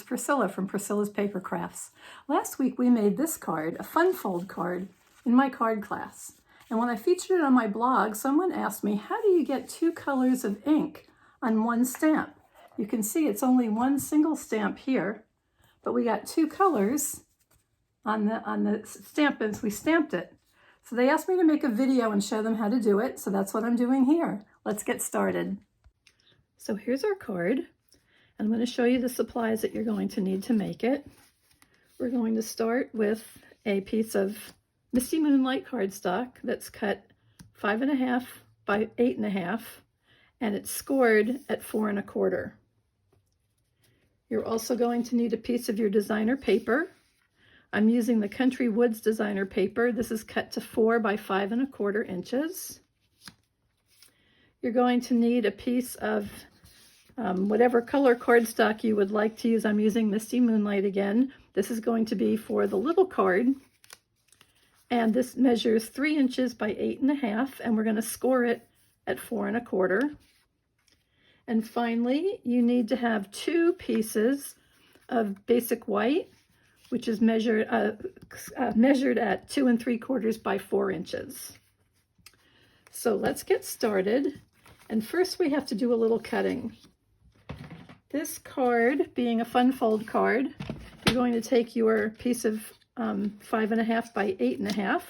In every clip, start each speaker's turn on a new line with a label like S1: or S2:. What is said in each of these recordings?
S1: Priscilla from Priscilla's Paper Crafts. Last week we made this card, a fun fold card, in my card class. And when I featured it on my blog, someone asked me, how do you get two colors of ink on one stamp? You can see it's only one single stamp here, but we got two colors on the stamp as we stamped it. So they asked me to make a video and show them how to do it, so that's what I'm doing here. Let's get started. So here's our card. I'm going to show you the supplies that you're going to need to make it. We're going to start with a piece of Misty Moonlight cardstock that's cut 5.5 by 8.5, and it's scored at 4 1/4. You're also going to need a piece of your designer paper. I'm using the Country Woods designer paper. This is cut to 4 by 5 1/4 inches. You're going to need a piece of whatever color cardstock you would like to use. I'm using Misty Moonlight again. This is going to be for the little card. And this measures 3 inches by 8.5, and we're going to score it at 4 1/4. And finally, you need to have 2 pieces of basic white, which is measured at 2 3/4 by 4 inches. So let's get started. And first we have to do a little cutting. This card, being a fun fold card, you're going to take your piece of 5.5 by 8.5,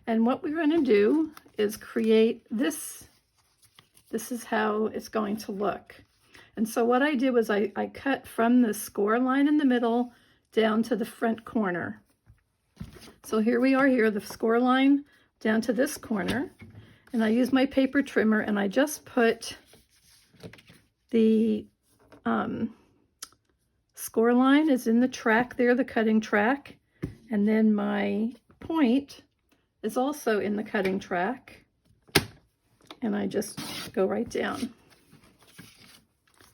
S1: and what we're going to do is create this. This is how it's going to look. And so what I did was I cut from the score line in the middle down to the front corner. So here we are here, the score line down to this corner, and I use my paper trimmer and I just put the score line is in the track there, the cutting track, and then my point is also in the cutting track, and I just go right down.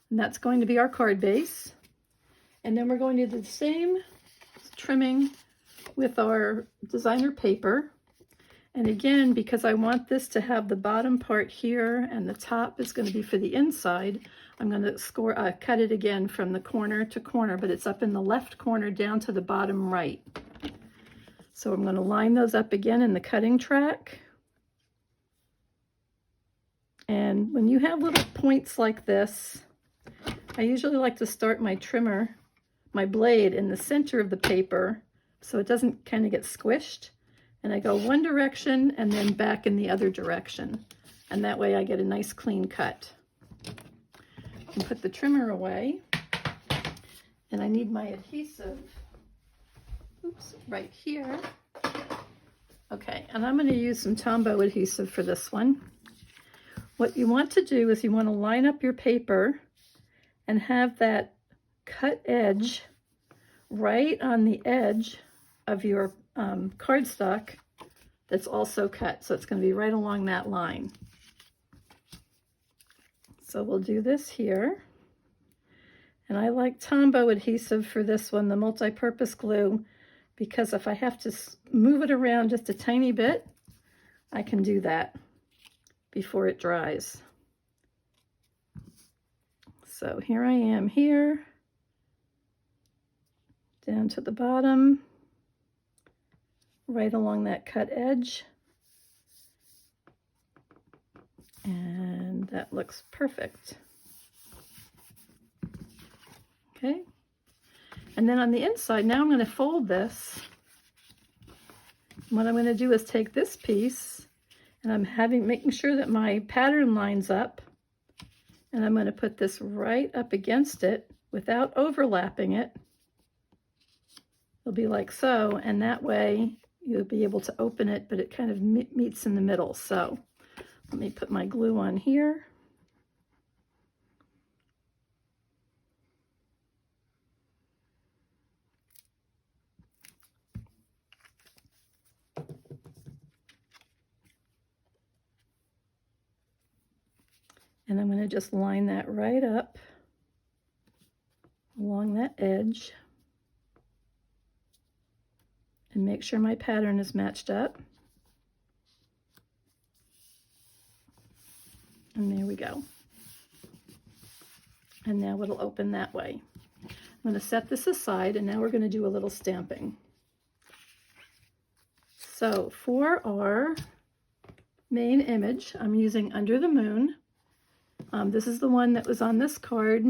S1: And that's going to be our card base. And then we're going to do the same trimming with our designer paper. And again, because I want this to have the bottom part here and the top is going to be for the inside, I'm going to cut it again from the corner to corner, but it's up in the left corner down to the bottom right. So I'm going to line those up again in the cutting track. And when you have little points like this, I usually like to start my trimmer, my blade, in the center of the paper so it doesn't kind of get squished. And I go one direction and then back in the other direction. And that way I get a nice clean cut. And put the trimmer away. And I need my adhesive, right here. Okay, and I'm going to use some Tombow adhesive for this one. What you want to do is you want to line up your paper and have that cut edge right on the edge of your cardstock that's also cut. So it's going to be right along that line. So we'll do this here. And I like Tombow adhesive for this one, the multi-purpose glue, because if I have to move it around just a tiny bit, I can do that before it dries. So here I am here, down to the bottom, right along that cut edge. And that looks perfect. Okay. And then on the inside, now I'm going to fold this. What I'm going to do is take this piece, and I'm making sure that my pattern lines up, and I'm going to put this right up against it without overlapping it. It'll be like so, and that way you'll be able to open it, but it kind of meets in the middle. So let me put my glue on here. And I'm going to just line that right up along that edge and make sure my pattern is matched up. And there we go. And now it'll open that way. I'm going to set this aside, and now we're going to do a little stamping. So for our main image, I'm using Under the Moon. This is the one that was on this card,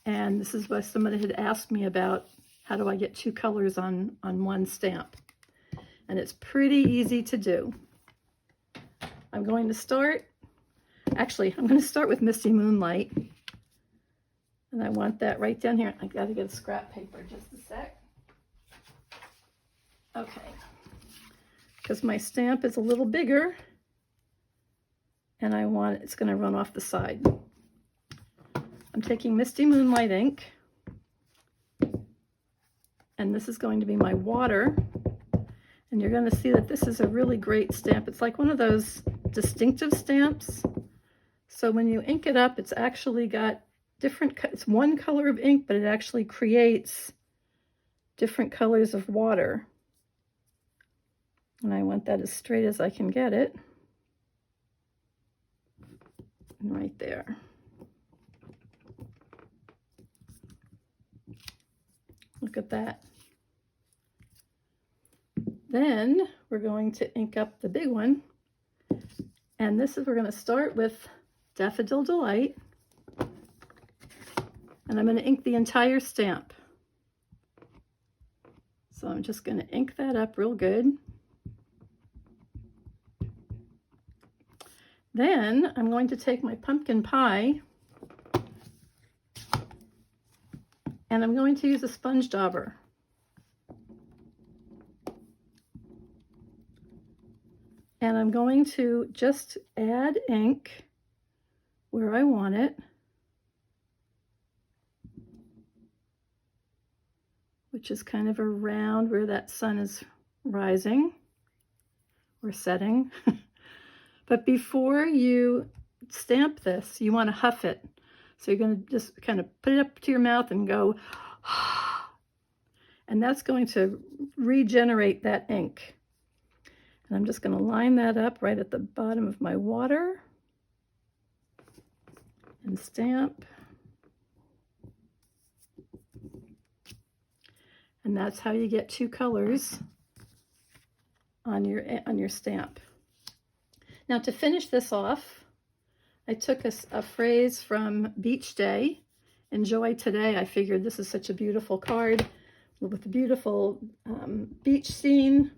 S1: and this is what somebody had asked me about. How do I get two colors on one stamp? And it's pretty easy to do. I'm going to start with Misty Moonlight. And I want that right down here. I got to get a scrap paper, just a sec. Okay. Because my stamp is a little bigger, and it's going to run off the side. I'm taking Misty Moonlight ink, and this is going to be my water. And you're going to see that this is a really great stamp. It's like one of those distinctive stamps. So when you ink it up, it's actually got it's one color of ink, but it actually creates different colors of water. And I want that as straight as I can get it. And right there. Look at that. Then we're going to ink up the big one. And we're going to start with Daffodil Delight. And I'm going to ink the entire stamp. So I'm just going to ink that up real good. Then I'm going to take my pumpkin pie, and I'm going to use a sponge dauber. And I'm going to just add ink where I want it, which is kind of around where that sun is rising or setting. But before you stamp this, you want to huff it. So you're going to just kind of put it up to your mouth and go, and that's going to regenerate that ink. And I'm just going to line that up right at the bottom of my water and stamp. And that's how you get two colors on your stamp. Now to finish this off, I took a phrase from Beach Day, Enjoy Today. I figured this is such a beautiful card with a beautiful beach scene.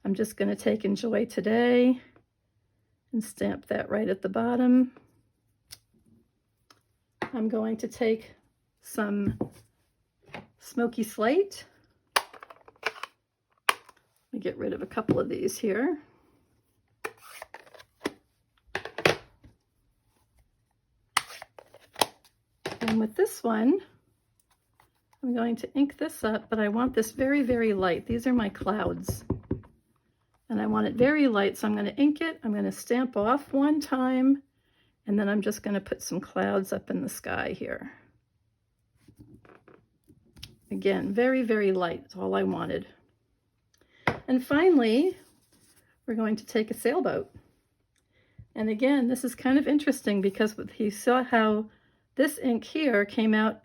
S1: I'm just going to take Enjoy Today and stamp that right at the bottom. I'm going to take some Smoky Slate. Let me get rid of a couple of these here. And with this one, I'm going to ink this up, but I want this very, very light. These are my clouds. And I want it very light, so I'm going to ink it. I'm going to stamp off one time, and then I'm just going to put some clouds up in the sky here. Again, very, very light. That's all I wanted. And finally, we're going to take a sailboat. And again, this is kind of interesting because you saw how this ink here came out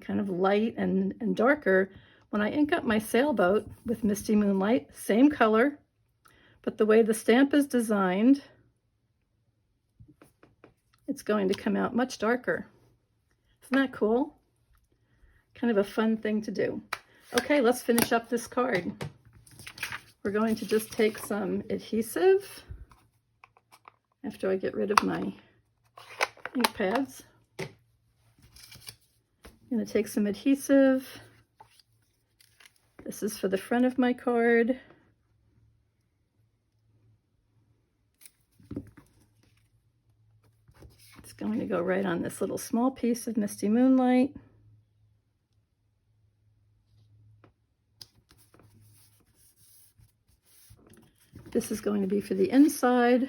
S1: kind of light and darker. When I ink up my sailboat with Misty Moonlight, same color, but the way the stamp is designed, it's going to come out much darker. Isn't that cool? Kind of a fun thing to do. Okay, let's finish up this card. We're going to just take some adhesive after I get rid of my ink pads. I'm going to take some adhesive. This is for the front of my card. It's going to go right on this little small piece of Misty Moonlight. This is going to be for the inside.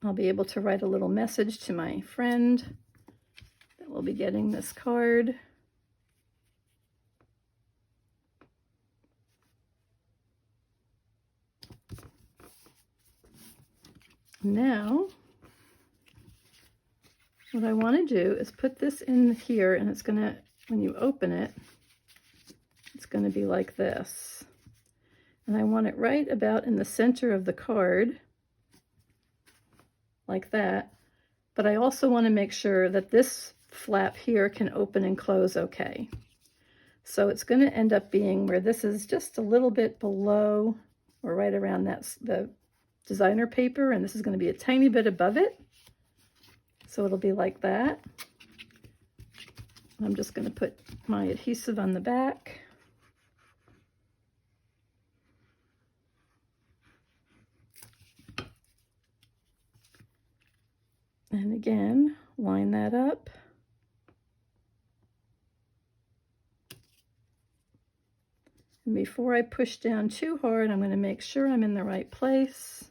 S1: I'll be able to write a little message to my friend that will be getting this card. Now, what I want to do is put this in here, and it's going to, when you open it, it's going to be like this. And I want it right about in the center of the card, like that. But I also want to make sure that this flap here can open and close okay. So it's going to end up being where this is just a little bit below or right around the designer paper, and this is going to be a tiny bit above it. So it'll be like that. I'm just going to put my adhesive on the back. And again, line that up. And before I push down too hard, I'm going to make sure I'm in the right place.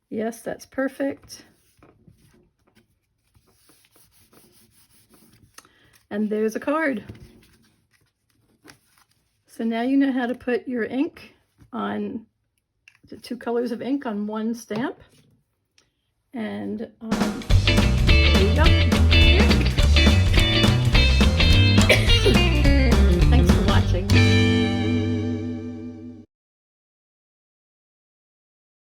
S1: Yes, that's perfect. And there's a card. So now you know how to put your ink on, the 2 colors of ink on one stamp. And there you go.